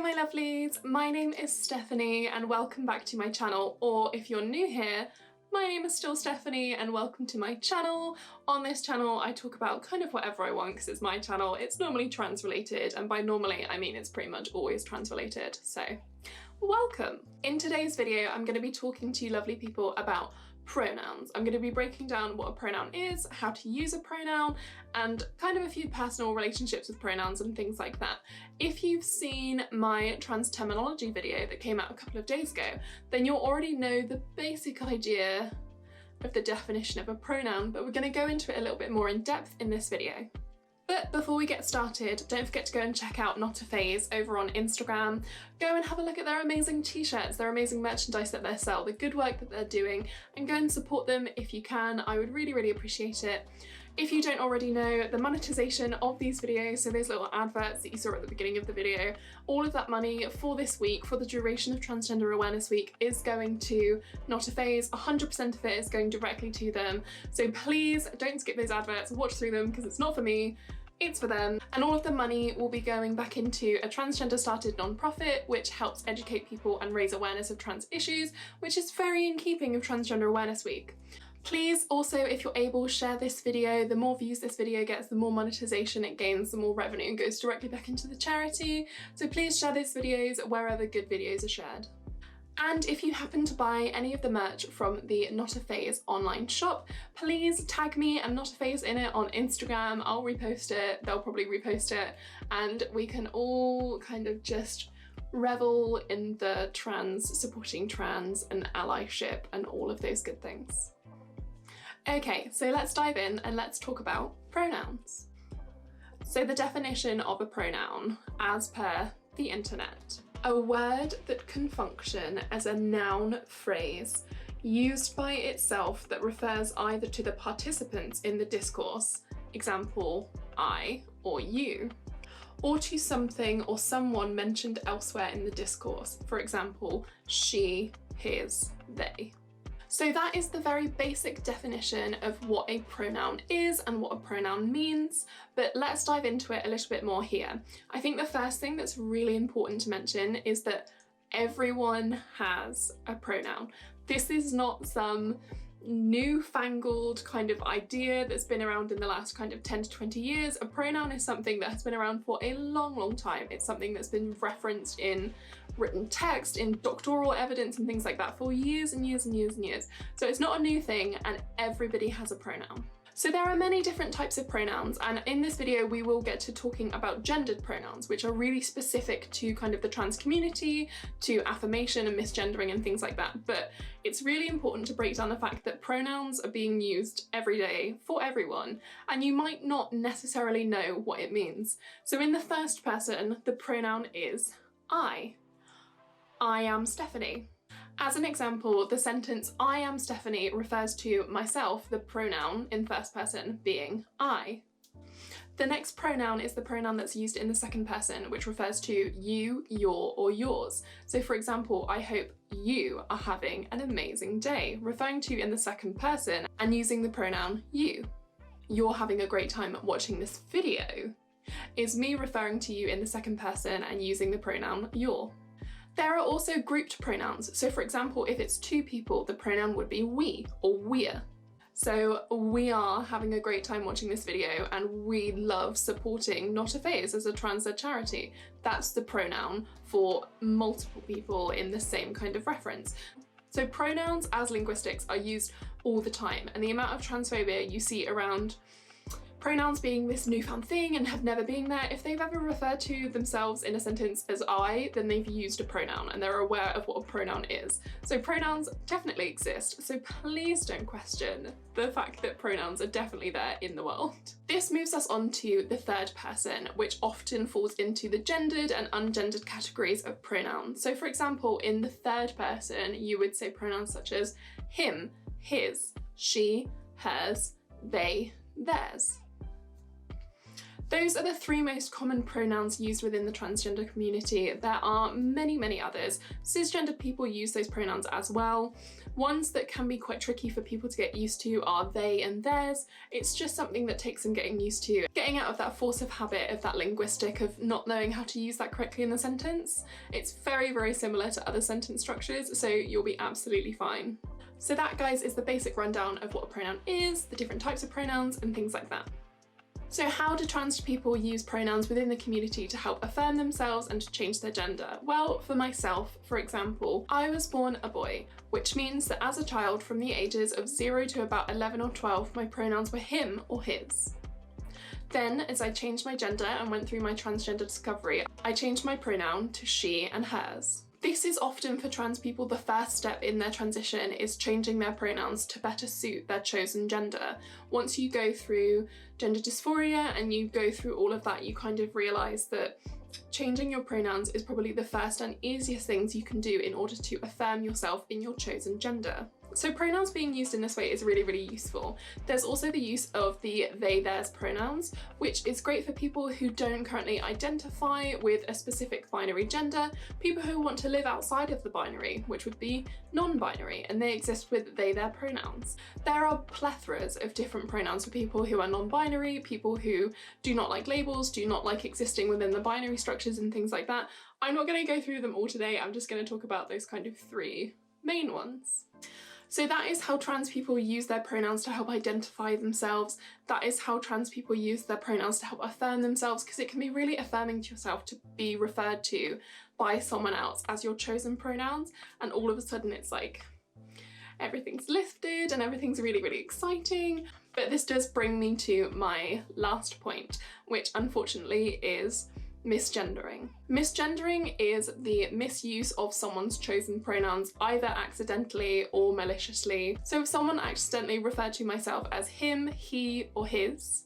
Hello my lovelies, my name is Stephanie and welcome back to my channel, or if you're new here, my name is still Stephanie and welcome to my channel. On this channel I talk about kind of whatever I want because it's my channel. It's normally trans related, and by normally I mean it's pretty much always trans related, so welcome. In today's video I'm going to be talking to you lovely people about pronouns. I'm going to be breaking down what a pronoun is, how to use a pronoun, and kind of a few personal relationships with pronouns and things like that. If you've seen my trans terminology video that came out a couple of days ago, then you'll already know the basic idea of the definition of a pronoun, but we're going to go into it a little bit more in depth in this video. But before we get started, don't forget to go and check out Not a Phase over on Instagram. Go and have a look at their amazing t-shirts, their amazing merchandise that they sell, the good work that they're doing, and go and support them if you can. I would really appreciate it. If you don't already know, the monetization of these videos, so those little adverts that you saw at the beginning of the video, all of that money for this week, for the duration of Transgender Awareness Week, is going to Not a Phase. 100% of it is going directly to them. So please don't skip those adverts, watch through them because it's not for me. It's for them, and all of the money will be going back into a transgender started non-profit which helps educate people and raise awareness of trans issues, which is very in keeping of Transgender Awareness Week. Please also, if you're able, share this video. The more views this video gets, the more monetization it gains, the more revenue goes directly back into the charity. So please share these videos wherever good videos are shared. And if you happen to buy any of the merch from the Not a Phase online shop, please tag me and Not a Phase in it on Instagram. I'll repost it, they'll probably repost it, and we can all kind of just revel in the trans, supporting trans and allyship and all of those good things. Okay, so let's dive in and let's talk about pronouns. So the definition of a pronoun, as per the internet: a word that can function as a noun phrase used by itself that refers either to the participants in the discourse, example, I or you, or to something or someone mentioned elsewhere in the discourse, for example, she, his, they. So that is the very basic definition of what a pronoun is and what a pronoun means, but let's dive into it a little bit more here. I think the first thing that's really important to mention is that everyone has a pronoun. This is not some newfangled kind of idea that's been around in the last kind of 10 to 20 years. A pronoun is something that has been around for a long time. It's something that's been referenced in written text, in doctoral evidence and things like that for years and years. So it's not a new thing, and everybody has a pronoun. So there are many different types of pronouns, and in this video we will get to talking about gendered pronouns, which are really specific to kind of the trans community, to affirmation and misgendering and things like that. But it's really important to break down the fact that pronouns are being used every day for everyone, and you might not necessarily know what it means. So in the first person, the pronoun is I. I am Stephanie. As an example, the sentence I am Stephanie refers to myself, the pronoun in first person being I. The next pronoun is the pronoun that's used in the second person, which refers to you, your, or yours. So for example, I hope you are having an amazing day, referring to you in the second person and using the pronoun you. You're having a great time watching this video is me referring to you in the second person and using the pronoun your. There are also grouped pronouns. So for example, if it's two people, the pronoun would be we or we're. So we are having a great time watching this video and we love supporting Not a Phase as a trans-led charity. That's the pronoun for multiple people in the same kind of reference. So pronouns as linguistics are used all the time, and the amount of transphobia you see around pronouns being this newfound thing and have never been there. If they've ever referred to themselves in a sentence as I, then they've used a pronoun and they're aware of what a pronoun is. So pronouns definitely exist, so please don't question the fact that pronouns are definitely there in the world. This moves us on to the third person, which often falls into the gendered and ungendered categories of pronouns. So for example, in the third person, you would say pronouns such as him, his, she, hers, they, theirs. Those are the three most common pronouns used within the transgender community. There are many, many others. Cisgender people use those pronouns as well. Ones that can be quite tricky for people to get used to are they and theirs. It's just something that takes some getting used to. Getting out of that force of habit of that linguistic of not knowing how to use that correctly in the sentence. It's very, very similar to other sentence structures, so you'll be absolutely fine. So that, guys, is the basic rundown of what a pronoun is, the different types of pronouns, and things like that. So how do trans people use pronouns within the community to help affirm themselves and to change their gender? Well, for myself, for example, I was born a boy, which means that as a child from the ages of 0 to about 11 or 12, my pronouns were him or his. Then, as I changed my gender and went through my transgender discovery, I changed my pronoun to she and hers. This is often for trans people the first step in their transition, is changing their pronouns to better suit their chosen gender. Once you go through gender dysphoria and you go through all of that, you kind of realise that changing your pronouns is probably the first and easiest things you can do in order to affirm yourself in your chosen gender. So pronouns being used in this way is really, really useful. There's also the use of the they, theirs pronouns, which is great for people who don't currently identify with a specific binary gender, people who want to live outside of the binary, which would be non-binary, and they exist with they, their pronouns. There are plethoras of different pronouns for people who are non-binary, people who do not like labels, do not like existing within the binary structures and things like that. I'm not going to go through them all today, I'm just going to talk about those kind of three main ones. So that is how trans people use their pronouns to help identify themselves. That is how trans people use their pronouns to help affirm themselves, because it can be really affirming to yourself to be referred to by someone else as your chosen pronouns, and all of a sudden it's like everything's lifted and everything's really, really exciting. But this does bring me to my last point, which unfortunately is misgendering. Misgendering is the misuse of someone's chosen pronouns, either accidentally or maliciously. So if someone accidentally referred to myself as him, he, or his,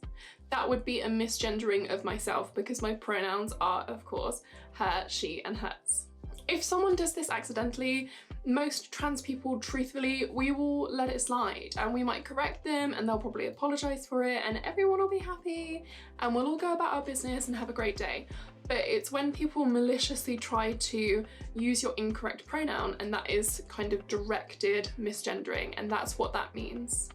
that would be a misgendering of myself, because my pronouns are, of course, her, she, and hers. If someone does this accidentally, most trans people, truthfully, we will let it slide, and we might correct them and they'll probably apologise for it and everyone will be happy and we'll all go about our business and have a great day. But it's when people maliciously try to use your incorrect pronoun, and that is kind of directed misgendering, and that's what that means.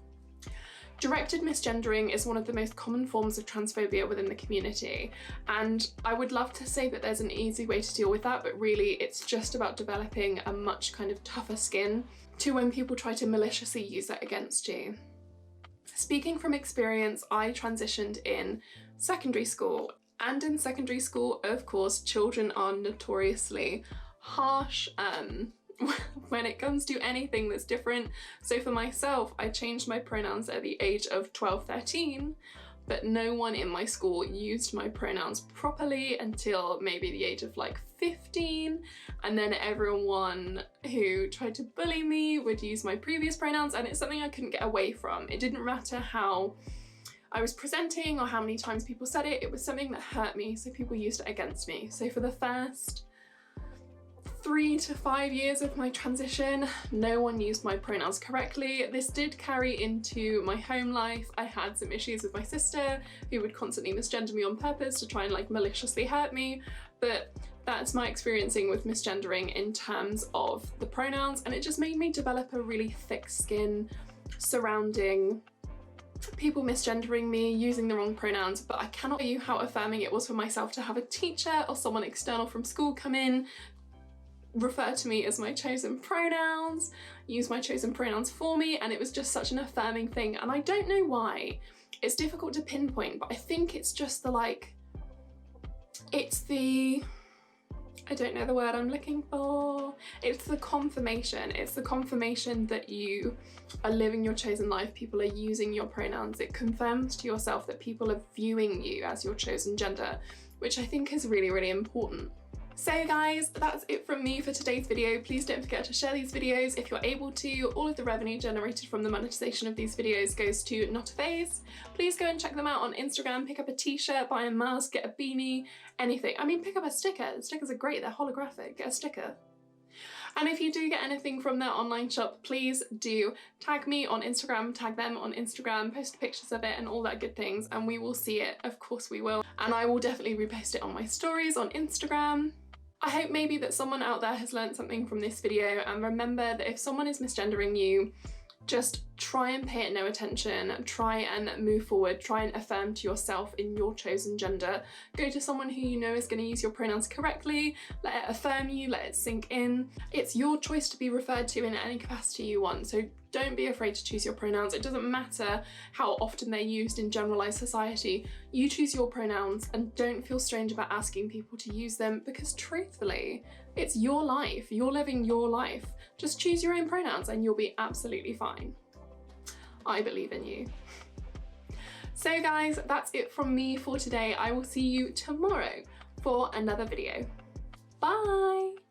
Directed misgendering is one of the most common forms of transphobia within the community, and I would love to say that there's an easy way to deal with that, but really it's just about developing a much kind of tougher skin to when people try to maliciously use that against you. Speaking from experience, I transitioned in secondary school, and in secondary school, of course, children are notoriously harsh when it comes to anything that's different. So for myself, I changed my pronouns at the age of 12-13, but no one in my school used my pronouns properly until maybe the age of like 15, and then everyone who tried to bully me would use my previous pronouns, and it's something I couldn't get away from. It didn't matter how I was presenting or how many times people said it, it was something that hurt me, so people used it against me. So for the first 3 to 5 years of my transition, no one used my pronouns correctly. This did carry into my home life. I had some issues with my sister who would constantly misgender me on purpose to try and like maliciously hurt me, but that's my experiencing with misgendering in terms of the pronouns, and it just made me develop a really thick skin surrounding people misgendering me, using the wrong pronouns. But I cannot tell you how affirming it was for myself to have a teacher or someone external from school come in, refer to me as my chosen pronouns, use my chosen pronouns for me, and it was just such an affirming thing. And I don't know why. It's difficult to pinpoint, but I think it's just the like, it's the, I don't know the word I'm looking for. It's the confirmation. It's the confirmation that you are living your chosen life. People are using your pronouns. It confirms to yourself that people are viewing you as your chosen gender, which I think is really, really important. So guys, that's it from me for today's video. Please don't forget to share these videos if you're able to. All of the revenue generated from the monetization of these videos goes to Not a Phase. Please go and check them out on Instagram, pick up a t-shirt, buy a mask, get a beanie, anything. I mean, pick up a sticker. The stickers are great, they're holographic. Get a sticker. And if you do get anything from their online shop, please do tag me on Instagram, tag them on Instagram, post pictures of it and all that good things, and we will see it. Of course we will. And I will definitely repost it on my stories on Instagram. I hope maybe that someone out there has learned something from this video, and remember that if someone is misgendering you, just try and pay it no attention, try and move forward, try and affirm to yourself in your chosen gender. Go to someone who you know is going to use your pronouns correctly, let it affirm you, let it sink in. It's your choice to be referred to in any capacity you want, so don't be afraid to choose your pronouns. It doesn't matter how often they're used in generalised society. You choose your pronouns and don't feel strange about asking people to use them, because truthfully, it's your life. You're living your life. Just choose your own pronouns and you'll be absolutely fine. I believe in you. So guys, that's it from me for today. I will see you tomorrow for another video. Bye!